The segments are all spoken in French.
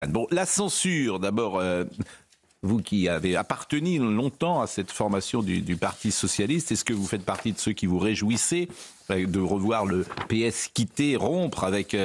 patrimoine. Bon, la censure, d'abord, vous qui avez appartenu longtemps à cette formation du Parti socialiste, est-ce que vous faites partie de ceux qui vous réjouissez de revoir le PS quitter, rompre avec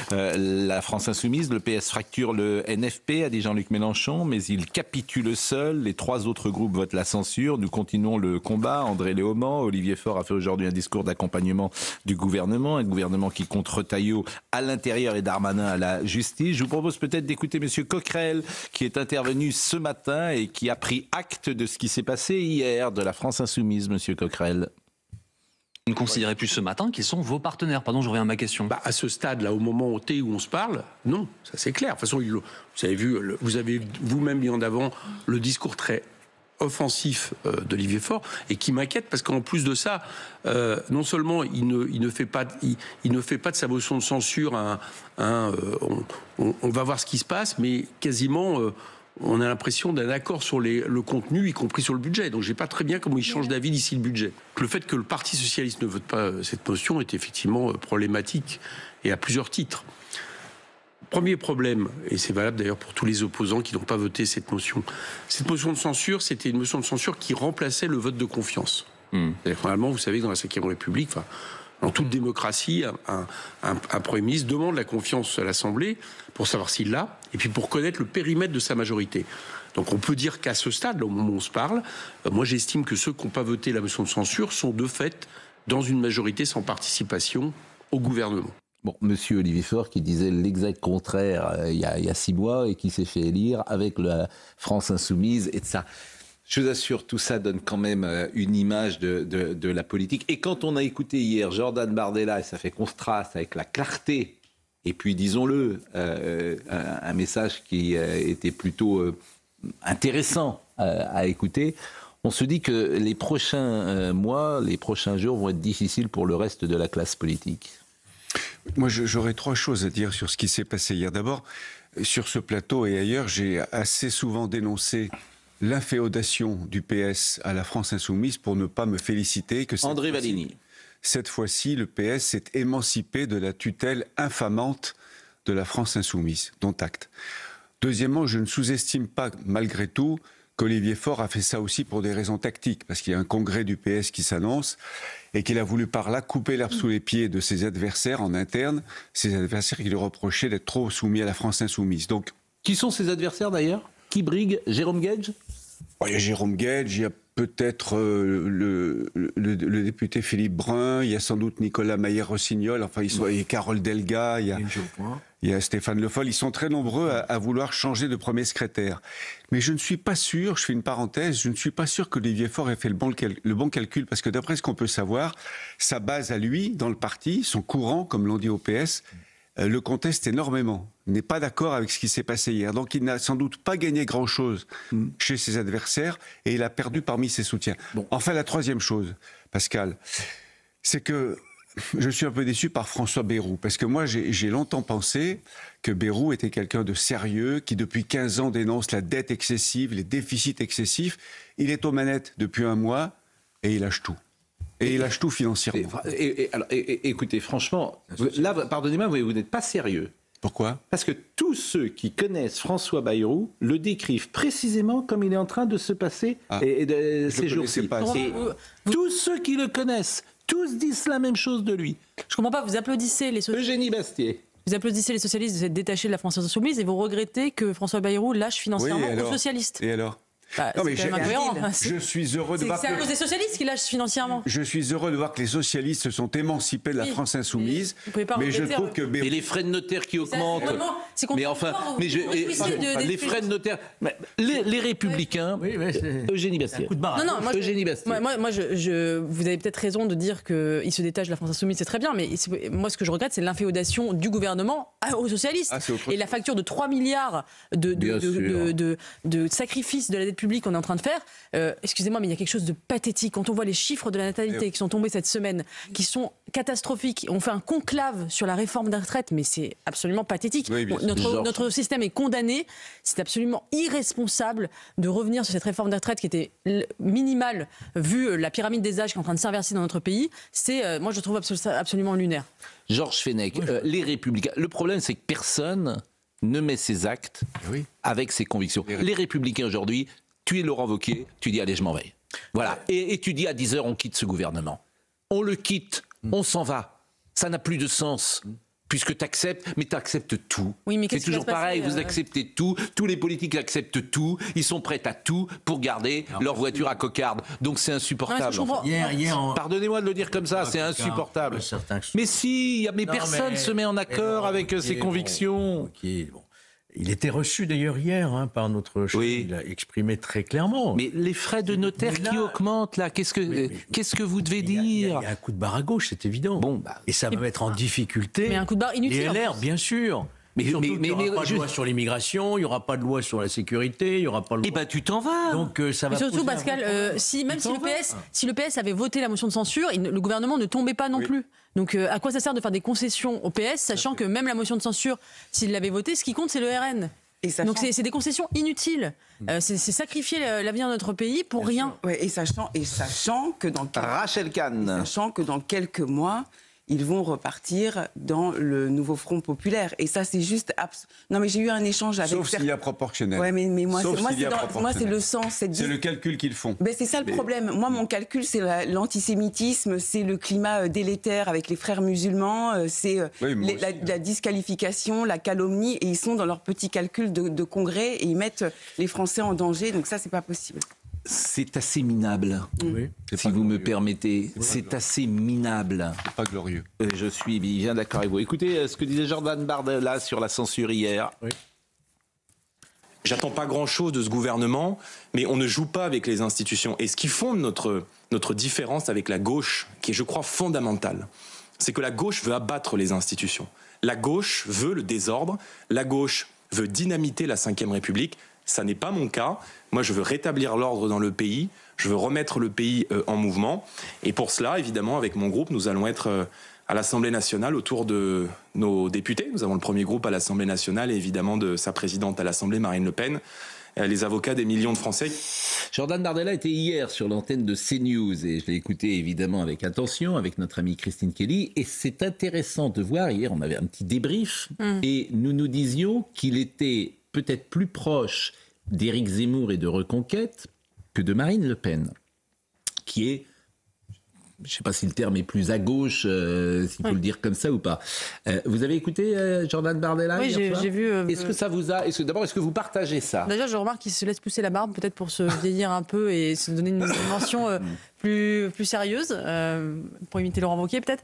la France insoumise? Le PS fracture le NFP, a dit Jean-Luc Mélenchon, mais il capitule seul. Les 3 autres groupes votent la censure. Nous continuons le combat. André Léaumont, Olivier Faure a fait aujourd'hui un discours d'accompagnement du gouvernement, un gouvernement qui compte Retailleau à l'intérieur et Darmanin à la justice. Je vous propose peut-être d'écouter Monsieur Coquerel, qui est intervenu ce matin et qui a pris acte de ce qui s'est passé hier de la France insoumise. Monsieur Coquerel. Vous ne considérez plus ce matin qu'ils sont vos partenaires? Pardon, je reviens à ma question. À ce stade-là, au moment où on se parle, non, ça c'est clair. De toute façon, vous avez vous-même mis en avant le discours très offensif d'Olivier Faure et qui m'inquiète parce qu'en plus de ça, non seulement il ne fait pas de sa motion de censure on va voir ce qui se passe, mais quasiment on a l'impression d'un accord sur le contenu, y compris sur le budget. Donc je ne sais pas très bien comment il change d'avis d'ici le budget. Le fait que le Parti socialiste ne vote pas cette motion est effectivement problématique et à plusieurs titres. Premier problème, et c'est valable d'ailleurs pour tous les opposants qui n'ont pas voté cette motion de censure, c'était une motion de censure qui remplaçait le vote de confiance. Normalement, vous savez, dans la Ve République, dans toute démocratie, un Premier ministre demande la confiance à l'Assemblée pour savoir s'il l'a, et puis pour connaître le périmètre de sa majorité. Donc on peut dire qu'à ce stade, au moment où on se parle, moi j'estime que ceux qui n'ont pas voté la motion de censure sont de fait dans une majorité sans participation au gouvernement. Bon, monsieur Olivier Faure qui disait l'exact contraire il y a 6 mois et qui s'est fait élire avec la France insoumise et de ça. Je vous assure, tout ça donne quand même une image de la politique. Et quand on a écouté hier Jordan Bardella, et ça fait contraste avec la clarté, et puis disons-le, un message qui était plutôt intéressant à écouter, on se dit que les prochains mois, les prochains jours vont être difficiles pour le reste de la classe politique. Moi, j'aurais 3 choses à dire sur ce qui s'est passé hier. D'abord, sur ce plateau et ailleurs, j'ai assez souvent dénoncé l'inféodation du PS à la France insoumise pour ne pas me féliciter que André Valigny. Cette fois-ci, le PS s'est émancipé de la tutelle infamante de la France insoumise, dont acte. Deuxièmement, je ne sous-estime pas, malgré tout, qu'Olivier Faure a fait ça aussi pour des raisons tactiques, parce qu'il y a un congrès du PS qui s'annonce et qu'il a voulu par là couper l'herbe sous les pieds de ses adversaires en interne, ses adversaires qui lui reprochaient d'être trop soumis à la France insoumise. Donc, qui sont ses adversaires d'ailleurs? Qui brigue? Jérôme Guedj? Il y a Jérôme Guedj, il y a peut-être le député Philippe Brun, il y a sans doute Nicolas Maillère-Rossignol, enfin il y a Carole Delga, il y a Stéphane Le Foll. Ils sont très nombreux à vouloir changer de premier secrétaire. Mais je ne suis pas sûr, je fais une parenthèse, je ne suis pas sûr que Olivier Faure ait fait le bon calcul, parce que d'après ce qu'on peut savoir, sa base à lui, dans le parti, son courant, comme l'on dit au PS, le conteste énormément, n'est pas d'accord avec ce qui s'est passé hier. Donc il n'a sans doute pas gagné grand-chose chez ses adversaires et il a perdu parmi ses soutiens. Bon. Enfin, la troisième chose, Pascal, c'est que je suis un peu déçu par François Bayrou, parce que moi j'ai longtemps pensé que Bayrou était quelqu'un de sérieux, qui depuis 15 ans dénonce la dette excessive, les déficits excessifs. Il est aux manettes depuis 1 mois et il lâche tout. Et il lâche tout financièrement. Écoutez, franchement, là, pardonnez-moi, vous n'êtes pas sérieux. Pourquoi? Parce que tous ceux qui connaissent François Bayrou le décrivent précisément comme il est en train de se passer ces jours-ci. Tous ceux qui le connaissent, tous disent la même chose de lui. Je comprends pas, vous applaudissez les socialistes. Eugénie Bastier. Vous applaudissez les socialistes de s'être détachés de la France insoumise et vous regrettez que François Bayrou lâche financièrement aux socialistes. Et alors? Non, mais je suis heureux de voir c'est à cause des socialistes qui lâchent financièrement. Je suis heureux de voir que les socialistes se sont émancipés de la France insoumise. Mais je trouve que et les frais de notaire qui augmentent. Mais enfin, les frais de notaire. Les Républicains. Eugénie Bastier. Eugénie Bastier. Moi, vous avez peut-être raison de dire qu'il se détache de la France insoumise, c'est très bien. Mais moi, ce que je regrette, c'est l'inféodation du gouvernement aux socialistes. Et la facture de 3 milliards de sacrifices de la dette publique qu'on est en train de faire, excusez-moi, mais il y a quelque chose de pathétique. Quand on voit les chiffres de la natalité qui sont tombés cette semaine, qui sont catastrophiques, on fait un conclave sur la réforme des retraites, mais c'est absolument pathétique. Oui, notre système est condamné. C'est absolument irresponsable de revenir sur cette réforme des retraites qui était minimale, vu la pyramide des âges qui est en train de s'inverser dans notre pays. Moi, je trouve absolument lunaire. Georges Fenech, les Républicains. Le problème, c'est que personne ne met ses actes avec ses convictions. Les Républicains aujourd'hui, tu es Laurent Wauquiez, tu dis allez je m'en vais. Voilà. Et tu dis à 10h on quitte ce gouvernement. On le quitte, on s'en va. Ça n'a plus de sens. Puisque tu acceptes, mais tu acceptes tout. Oui, mais c'est toujours pareil, vous acceptez tout, tous les politiques acceptent tout, ils sont prêts à tout pour garder leur voiture à cocarde. Donc c'est insupportable. Pardonnez-moi de le dire comme ça, c'est insupportable. Mais si, personne se met en accord avec ses convictions. Il était reçu d'ailleurs hier par notre chef, il a exprimé très clairement. Mais les frais de notaire qui augmentent là, qu'est-ce que vous devez dire ? Il y a un coup de barre à gauche, c'est évident. Et ça va mettre en difficulté. Mais un coup de barre inutile. Les LR, bien sûr. Mais il n'y aura pas de loi sur l'immigration, il n'y aura pas de loi sur la sécurité, il n'y aura pas de loi... Eh ben tu t'en vas. Donc ça va. Mais surtout Pascal, si le PS avait voté la motion de censure, le gouvernement ne tombait pas non plus. Donc à quoi ça sert de faire des concessions au PS, sachant que même la motion de censure, s'il l'avait votée, ce qui compte c'est le RN. Donc c'est des concessions inutiles. C'est sacrifier l'avenir de notre pays pour rien. Ouais, et sachant que Rachel Kahn. Sachant que dans quelques mois, ils vont repartir dans le nouveau Front populaire. Et ça, c'est juste... Non, mais j'ai eu un échange avec... Sauf s'il y a proportionnel. Ouais, mais moi, c'est le sens. C'est le calcul qu'ils font. Ben, c'est ça le problème. Moi, mon calcul, c'est l'antisémitisme, c'est le climat délétère avec les frères musulmans, c'est la disqualification, la calomnie, et ils sont dans leur petit calcul de congrès, et ils mettent les Français en danger. Donc ça, c'est pas possible. C'est assez minable, si vous me permettez. C'est assez minable. C'est pas glorieux. Je suis bien d'accord avec vous. Écoutez ce que disait Jordan Bardella sur la censure hier. J'attends pas grand-chose de ce gouvernement, mais on ne joue pas avec les institutions. Et ce qui fonde notre différence avec la gauche, qui est, je crois, fondamentale, c'est que la gauche veut abattre les institutions. La gauche veut le désordre. La gauche veut dynamiter la Ve République. Ça n'est pas mon cas. Moi, je veux rétablir l'ordre dans le pays. Je veux remettre le pays en mouvement. Et pour cela, évidemment, avec mon groupe, nous allons être à l'Assemblée nationale autour de nos députés. Nous avons le premier groupe à l'Assemblée nationale et évidemment de sa présidente à l'Assemblée, Marine Le Pen, les avocats des millions de Français. Jordan Bardella était hier sur l'antenne de CNews et je l'ai écouté évidemment avec attention, avec notre amie Christine Kelly. Et c'est intéressant de voir, hier on avait un petit débrief et nous disions qu'il était peut-être plus proche d'Éric Zemmour et de Reconquête que de Marine Le Pen, qui est, je ne sais pas si le terme est plus à gauche, s'il faut le dire comme ça ou pas. Vous avez écouté Jordan Bardella? Oui, j'ai vu. Est-ce que ça vous a... D'abord, est-ce que vous partagez ça? Déjà, je remarque qu'il se laisse pousser la barbe, peut-être pour se vieillir un peu et se donner une dimension plus sérieuse, pour imiter Laurent Wauquiez peut-être.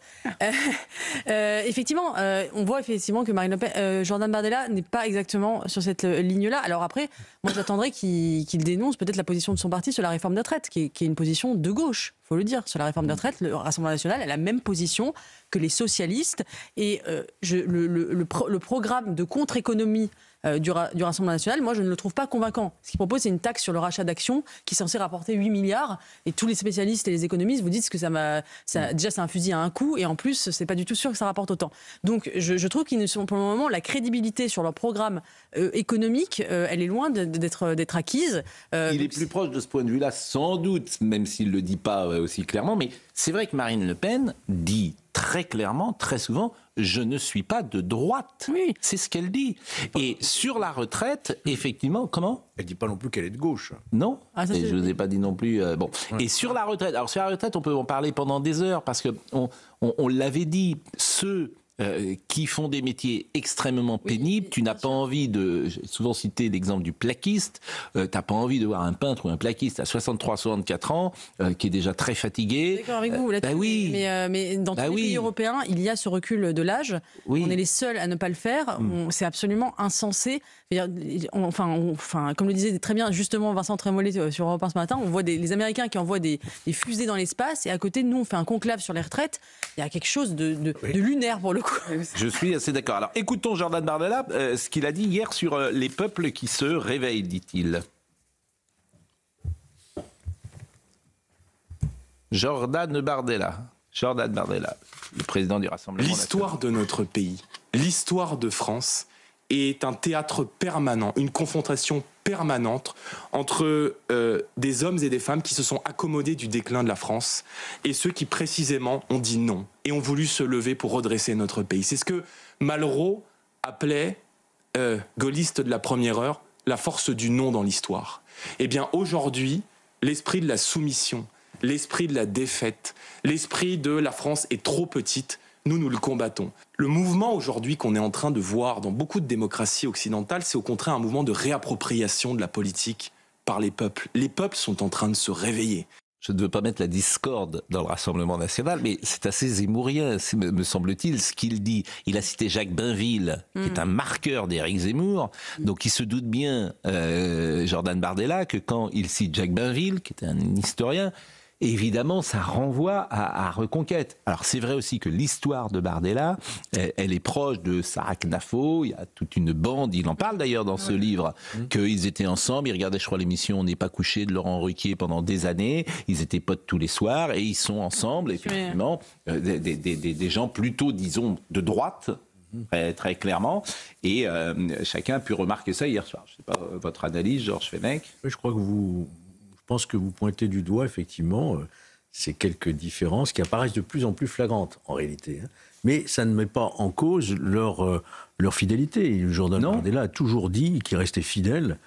Effectivement, on voit effectivement que Marine Le Pen, Jordan Bardella n'est pas exactement sur cette ligne-là. Alors après, moi j'attendrais qu'il dénonce peut-être la position de son parti sur la réforme des retraites, qui est une position de gauche, faut le dire. Sur la réforme des retraites, le Rassemblement national a la même position que les socialistes. Et le programme de contre-économie du Rassemblement national, moi je ne le trouve pas convaincant. Ce qu'il propose, c'est une taxe sur le rachat d'actions qui est censée rapporter 8 milliards. Et tous les spécialistes et les économistes vous disent que déjà c'est un fusil à un coup et en plus c'est pas du tout sûr que ça rapporte autant. Donc je trouve qu'ils ne sont pour le moment, la crédibilité sur leur programme économique, elle est loin d'être acquise. Il est plus proche de ce point de vue-là, sans doute, même s'il ne le dit pas aussi clairement. Mais c'est vrai que Marine Le Pen dit très clairement, très souvent, je ne suis pas de droite. Oui. C'est ce qu'elle dit. Et sur la retraite, effectivement, comment ? Elle ne dit pas non plus qu'elle est de gauche. Non, je ne vous ai pas dit non plus. Bon. Ouais. Et sur la retraite, alors sur la retraite, on peut en parler pendant des heures, parce qu'on l'avait dit, ceux qui font des métiers extrêmement pénibles, tu n'as pas envie de... J'ai souvent cité l'exemple du plaquiste, tu n'as pas envie de voir un peintre ou un plaquiste à 63-64 ans, qui est déjà très fatigué. D'accord avec vous, là-dessus. Oui. Mais dans tous les pays européens, il y a ce recul de l'âge. Oui. On est les seuls à ne pas le faire. C'est absolument insensé. Enfin, comme le disait très bien justement Vincent Trémollet sur Europe 1 ce matin, on voit les Américains qui envoient des fusées dans l'espace et à côté de nous, on fait un conclave sur les retraites. Il y a quelque chose de lunaire pour le coup. Je suis assez d'accord. Alors écoutons Jordan Bardella, ce qu'il a dit hier sur les peuples qui se réveillent, dit-il. Jordan Bardella, le président du Rassemblement national. L'histoire de notre pays, l'histoire de France est un théâtre permanent, une confrontation permanente entre des hommes et des femmes qui se sont accommodés du déclin de la France et ceux qui précisément ont dit non et ont voulu se lever pour redresser notre pays. C'est ce que Malraux appelait gaulliste de la première heure, la force du non dans l'histoire. Eh bien, aujourd'hui, l'esprit de la soumission, l'esprit de la défaite, l'esprit de la France est trop petite, nous le combattons. Le mouvement aujourd'hui qu'on est en train de voir dans beaucoup de démocraties occidentales, c'est au contraire un mouvement de réappropriation de la politique par les peuples. Les peuples sont en train de se réveiller. Je ne veux pas mettre la discorde dans le Rassemblement national, mais c'est assez zémourien, me semble-t-il, ce qu'il dit. Il a cité Jacques Bainville, qui est un marqueur d'Éric Zemmour, donc il se doute bien, Jordan Bardella, que quand il cite Jacques Bainville, qui était un historien, évidemment, ça renvoie à Reconquête. Alors, c'est vrai aussi que l'histoire de Bardella, elle est proche de Sarah Knafo. Il y a toute une bande, il en parle d'ailleurs dans ce livre, qu'ils étaient ensemble. Ils regardaient, je crois, l'émission On n'est pas couché de Laurent Ruquier pendant des années. Ils étaient potes tous les soirs et ils sont ensemble, effectivement. Des gens plutôt, disons, de droite. Très, très clairement, et chacun a pu remarquer ça hier soir. Je ne sais pas votre analyse, Georges Fenech. Je pense que vous pointez du doigt, effectivement, ces quelques différences qui apparaissent de plus en plus flagrantes, en réalité. Mais ça ne met pas en cause leur fidélité. Jordan Bardella a toujours dit qu'il restait fidèle,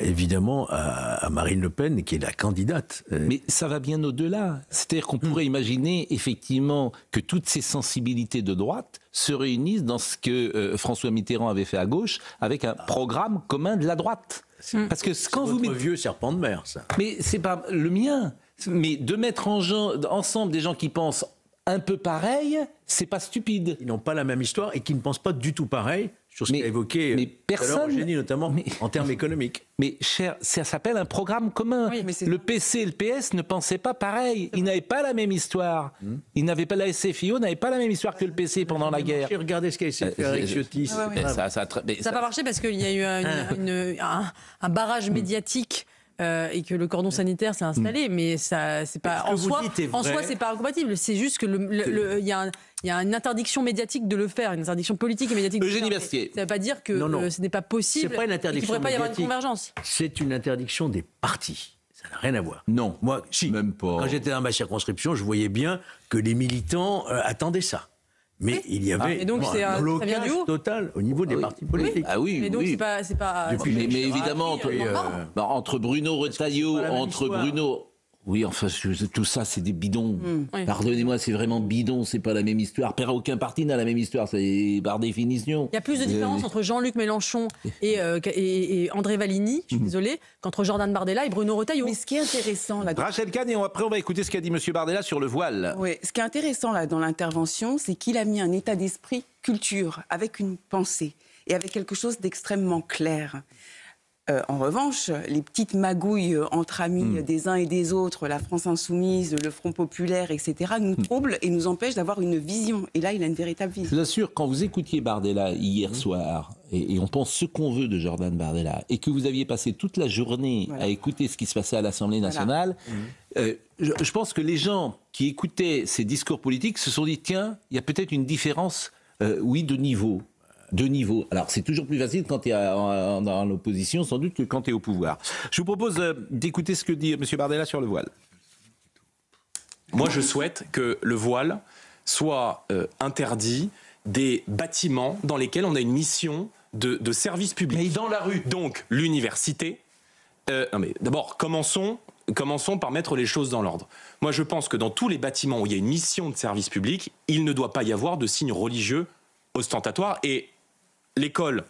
évidemment, à Marine Le Pen, qui est la candidate. Mais ça va bien au-delà. C'est-à-dire qu'on pourrait imaginer, effectivement, que toutes ces sensibilités de droite se réunissent dans ce que François Mitterrand avait fait à gauche, avec un programme commun de la droite. Parce que quand vous mettez vieux serpent de mer, ça. Mais c'est pas le mien. Mais de mettre ensemble des gens qui pensent un peu pareil, c'est pas stupide. Ils n'ont pas la même histoire et qui ne pensent pas du tout pareil sur ce qu'a évoqué Eugénie, notamment en termes économiques. Mais cher, ça s'appelle un programme commun. Oui, le PC et le PS ne pensaient pas pareil. Ils n'avaient pas la même histoire. Ils n'avaient pas la SFIO, n'avaient pas la même histoire que le PC pendant la guerre. Regardez ce qu'a essayé de faire Eric Ciotti. Ça n'a pas marché parce qu'il y a eu un barrage médiatique. Et que le cordon sanitaire s'est installé, mais ça, c'est pas en soi, c'est pas incompatible. C'est juste que il y a une interdiction médiatique de le faire, une interdiction politique et médiatique. Eugénie Bastier. Ça ne veut pas dire que ce n'est pas possible. C'est pas une interdiction qu'il ne pourrait pas y avoir une convergence. C'est une interdiction des partis. Ça n'a rien à voir. Non, moi, même pas. Quand j'étais dans ma circonscription, je voyais bien que les militants attendaient ça. Mais il y avait un blocage total au niveau des partis politiques. Ah oui, mais donc c'est pas. Mais évidemment, entre Bruno Retailleau, Bruno. Oui, enfin, tout ça, c'est des bidons. Pardonnez-moi, c'est vraiment bidon, c'est pas la même histoire. Aucun parti n'a la même histoire, c'est par définition. Il y a plus de différence entre Jean-Luc Mélenchon et André Valigny, je suis désolé, qu'entre Jordan Bardella et Bruno Retailleau. Mais ce qui est intéressant là. Rachel Kahn, et après on va écouter ce qu'a dit M. Bardella sur le voile. Oui, ce qui est intéressant là dans l'intervention, c'est qu'il a mis un état d'esprit culture, avec une pensée et avec quelque chose d'extrêmement clair. En revanche, les petites magouilles entre amis des uns et des autres, la France insoumise, le Front populaire, etc., nous troublent et nous empêchent d'avoir une vision. Et là, il a une véritable vision. Je vous assure, quand vous écoutiez Bardella hier soir, et on pense ce qu'on veut de Jordan Bardella, et que vous aviez passé toute la journée à écouter ce qui se passait à l'Assemblée nationale, je pense que les gens qui écoutaient ces discours politiques se sont dit, tiens, il y a peut-être une différence, de niveau. Alors, c'est toujours plus facile quand tu es dans l'opposition, sans doute, que quand tu es au pouvoir. Je vous propose d'écouter ce que dit M. Bardella sur le voile. Moi, je souhaite que le voile soit interdit des bâtiments dans lesquels on a une mission de service public. Mais dans la rue. Donc, l'université. Mais d'abord, commençons par mettre les choses dans l'ordre. Moi, je pense que dans tous les bâtiments où il y a une mission de service public, il ne doit pas y avoir de signes religieux ostentatoires. Et l'école,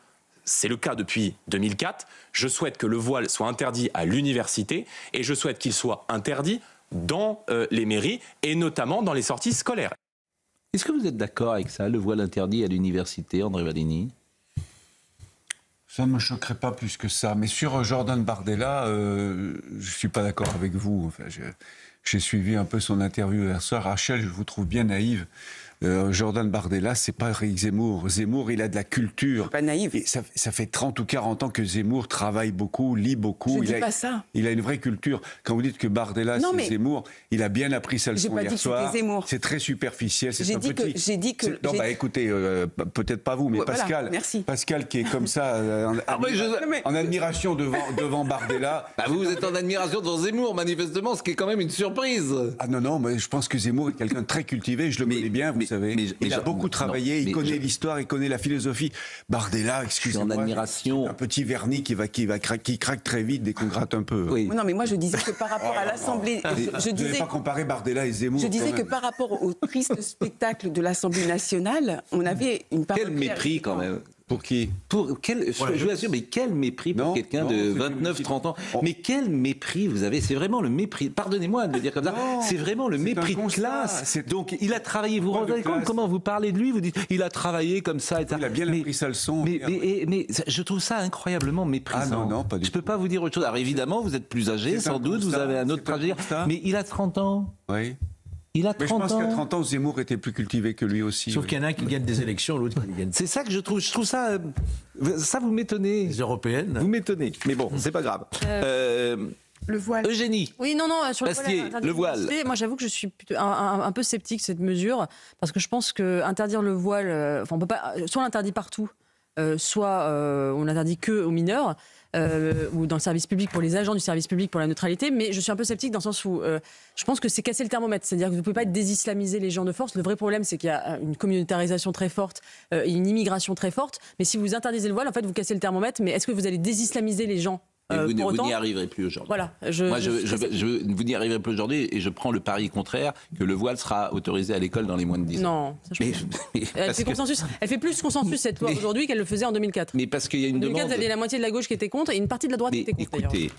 c'est le cas depuis 2004. Je souhaite que le voile soit interdit à l'université et je souhaite qu'il soit interdit dans les mairies et notamment dans les sorties scolaires. Est-ce que vous êtes d'accord avec ça, le voile interdit à l'université, André Valigny ? Ça ne me choquerait pas plus que ça. Mais sur Jordan Bardella, je ne suis pas d'accord avec vous. Enfin, j'ai suivi un peu son interview hier soir. Rachel, je vous trouve bien naïve. Jordan Bardella, c'est pas Eric Zemmour. Zemmour, il a de la culture. Pas naïf. Et ça fait 30 ou 40 ans que Zemmour travaille beaucoup, lit beaucoup. Je dis pas ça. Il a une vraie culture. Quand vous dites que Bardella, c'est Zemmour, il a bien appris sa leçon hier soir. C'est très superficiel. J'ai dit que. Non, écoutez, peut-être pas vous, mais voilà, Pascal. Merci. Pascal qui est comme ça, en admiration devant Bardella. Vous êtes en admiration devant Zemmour, manifestement, ce qui est quand même une surprise. surprise. Ah non, mais je pense que Zemmour est quelqu'un de très cultivé, je le connais bien, vous savez. Il a beaucoup travaillé, il connaît l'histoire, il connaît la philosophie. Bardella, excusez-moi, en admiration. Un petit vernis qui craque très vite dès qu'on gratte un peu. Oui. Non, mais moi je disais que par rapport à l'Assemblée... Je ne vais pas comparer Bardella et Zemmour. Je disais que par rapport au triste spectacle de l'Assemblée nationale, on avait une parole Quel mépris quand même. Pour qui? Je vous assure, mais quel mépris pour quelqu'un de 29-30 ans. Mais quel mépris vous avez. C'est vraiment le mépris. Pardonnez-moi de le dire comme ça. C'est vraiment le mépris de classe. Donc il a travaillé. Vous vous rendez compte comment vous parlez de lui? Vous dites il a travaillé comme ça. Il a bien appris sa leçon. Mais je trouve ça incroyablement méprisant. Ah non, pas du tout. Je peux pas vous dire autre chose. Alors évidemment, vous êtes plus âgé, sans doute. Vous avez un autre trajet. Mais il a 30 ans. Oui. Il a 30 ans. Mais je pense qu'à 30 ans, ans, Zemmour était plus cultivé que lui aussi. Sauf qu'il y en a un qui gagne des élections, l'autre qui gagne. C'est ça que je trouve. Je trouve ça. Ça vous m'étonnez. Les européennes. Vous m'étonnez. Mais bon, c'est pas grave. Le voile. Eugénie. Oui, non, sur le voile. Moi, j'avoue que je suis un peu sceptique cette mesure, parce que je pense que interdire le voile, on peut pas. Soit on l'interdit partout, soit on l'interdit que aux mineurs. Ou dans le service public, pour les agents du service public, pour la neutralité, mais je suis un peu sceptique dans le sens où je pense que c'est casser le thermomètre, c'est-à-dire que vous ne pouvez pas désislamiser les gens de force. Le vrai problème, c'est qu'il y a une communautarisation très forte et une immigration très forte, mais si vous interdisez le voile, en fait, vous cassez le thermomètre, mais est-ce que vous allez désislamiser les gens? Vous n'y arriverez plus aujourd'hui. Voilà, vous n'y arriverez plus aujourd'hui et je prends le pari contraire que le voile sera autorisé à l'école dans les moins de 10 ans. Non, elle fait plus consensus cette loi aujourd'hui qu'elle le faisait en 2004. Mais parce qu'il y a une demande. En 2004, il y avait la moitié de la gauche qui était contre et une partie de la droite qui était contre. Écoutez,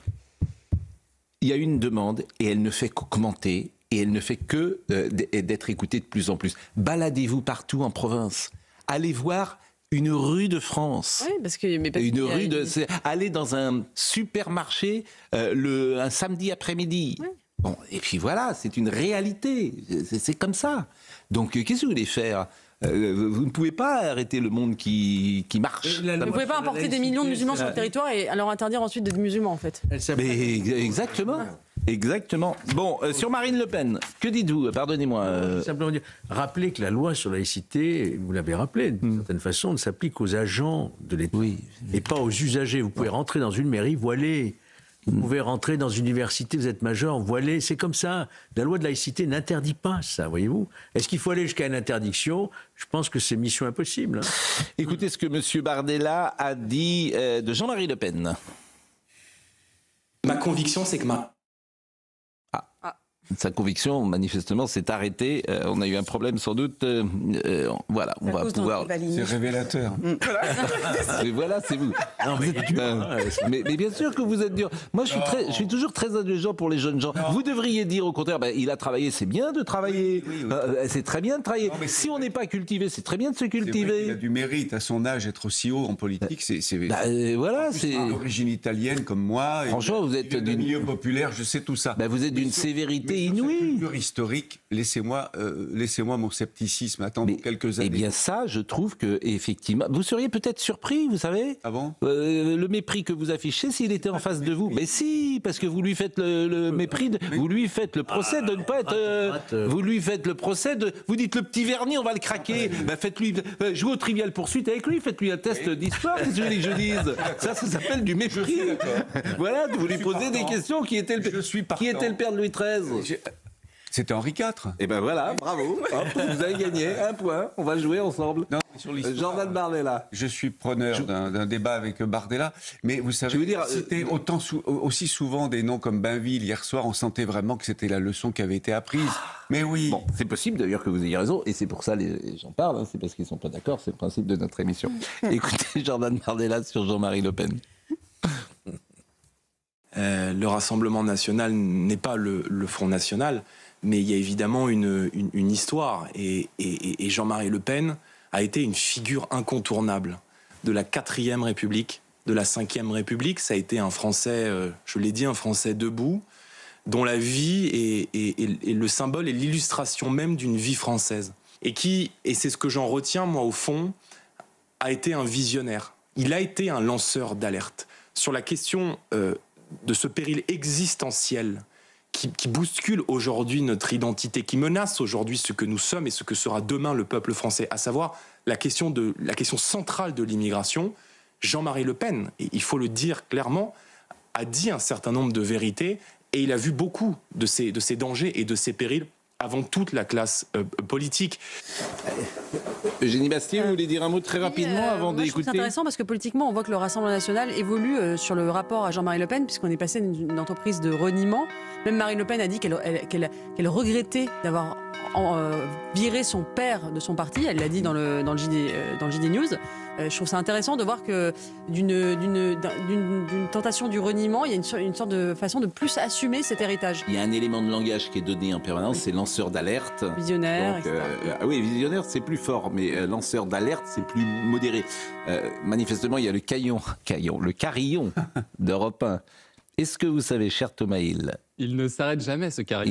il y a une demande et elle ne fait qu'augmenter et elle ne fait que d'être écoutée de plus en plus. Baladez-vous partout en province. Allez voir une rue de France. Oui, parce que aller dans un supermarché un samedi après-midi. Oui. Bon, et puis voilà, c'est une réalité. C'est comme ça. Donc, qu'est-ce que vous voulez faire? Vous ne pouvez pas arrêter le monde qui marche. Vous ne pouvez pas importer des millions de musulmans sur le territoire et leur interdire ensuite d'être musulmans, en fait. Mais exactement. Exactement. Bon, sur Marine Le Pen, que dites-vous? Pardonnez-moi. Simplement dire, rappelez que la loi sur la laïcité, vous l'avez rappelé, d'une certaine façon, ne s'applique qu'aux agents de l'État et pas aux usagers. Vous pouvez rentrer dans une mairie voilée. Vous pouvez rentrer dans une université, vous êtes majeur, voilé, c'est comme ça. La loi de laïcité n'interdit pas ça, voyez-vous. Est-ce qu'il faut aller jusqu'à une interdiction? Je pense que c'est mission impossible. Écoutez ce que M. Bardella a dit de Jean-Marie Le Pen. Ma conviction, c'est que sa conviction, manifestement, s'est arrêtée. On a eu un problème, sans doute. Voilà, on va pouvoir... C'est révélateur. Mais voilà, c'est vous. Non, mais bien sûr que vous êtes dur. Moi, je suis toujours très indulgent pour les jeunes gens. Non. Vous devriez dire, au contraire, il a travaillé, c'est bien de travailler. Oui. C'est très bien de travailler. Non, si on n'est pas cultivé, c'est très bien de se cultiver. Il a du mérite, à son âge, être aussi haut en politique. Voilà, c'est... d'origine italienne, comme moi. Franchement, vous êtes d'un milieu populaire, je sais tout ça. Vous êtes d'une sévérité inouïe. Culture historique, laissez-moi mon scepticisme attendre quelques années. Eh bien ça, je trouve que effectivement, vous seriez peut-être surpris, vous savez. Ah bon? Le mépris que vous affichez s'il était en face de vous. Mais si, parce que vous lui faites le mépris, vous lui faites le procès de ne pas être. Vous lui faites le procès de. Vous dites le petit vernis, on va le craquer. Faites-lui jouez au Trivial Poursuite avec lui, faites-lui un test d'histoire. Qu'est-ce que je dise? Ça s'appelle du mépris. Voilà, vous lui posez des questions. Qui était le père de Louis XIII? C'était Henri IV. Et ben voilà, bravo. Hop, vous avez gagné un point. On va jouer ensemble. Non, sur Jordan Bardella. Je suis preneur d'un débat avec Bardella, mais vous savez, c'était aussi souvent des noms comme Bainville. Hier soir, on sentait vraiment que c'était la leçon qui avait été apprise. Mais oui. Bon, c'est possible d'ailleurs que vous ayez raison, et c'est pour ça les gens parlent. C'est parce qu'ils sont pas d'accord. C'est le principe de notre émission. Écoutez Jordan Bardella sur Jean-Marie Le Pen. Le Rassemblement national n'est pas le Front national, mais il y a évidemment une histoire. Et Jean-Marie Le Pen a été une figure incontournable de la 4e République, de la 5e République. Ça a été un Français, je l'ai dit, un Français debout, dont la vie est le symbole et l'illustration même d'une vie française. Et c'est ce que j'en retiens, moi, au fond, a été un visionnaire. Il a été un lanceur d'alerte sur la question de ce péril existentiel qui bouscule aujourd'hui notre identité, qui menace aujourd'hui ce que nous sommes et ce que sera demain le peuple français, à savoir la question centrale de l'immigration. Jean-Marie Le Pen, et il faut le dire clairement, a dit un certain nombre de vérités Et il a vu beaucoup de ces dangers et de ces périls avant toute la classe politique. Eugénie Bastier, vous voulez dire un mot très rapidement avant d'écouter? C'est intéressant parce que politiquement, on voit que le Rassemblement national évolue sur le rapport à Jean-Marie Le Pen, puisqu'on est passé d'une entreprise de reniement. Même Marine Le Pen a dit qu'elle regrettait d'avoir viré son père de son parti. Elle l'a dit dans le JD News. Je trouve ça intéressant de voir que d'une tentation du reniement, il y a une sorte de façon de plus assumer cet héritage. Il y a un élément de langage qui est donné en permanence, c'est lanceur d'alerte. Visionnaire, donc, oui, visionnaire, c'est plus fort, mais lanceur d'alerte, c'est plus modéré. Manifestement, il y a le carillon d'Europe 1. Est-ce que vous savez, cher Thomas Hill, il ne s'arrête jamais, ce carillon.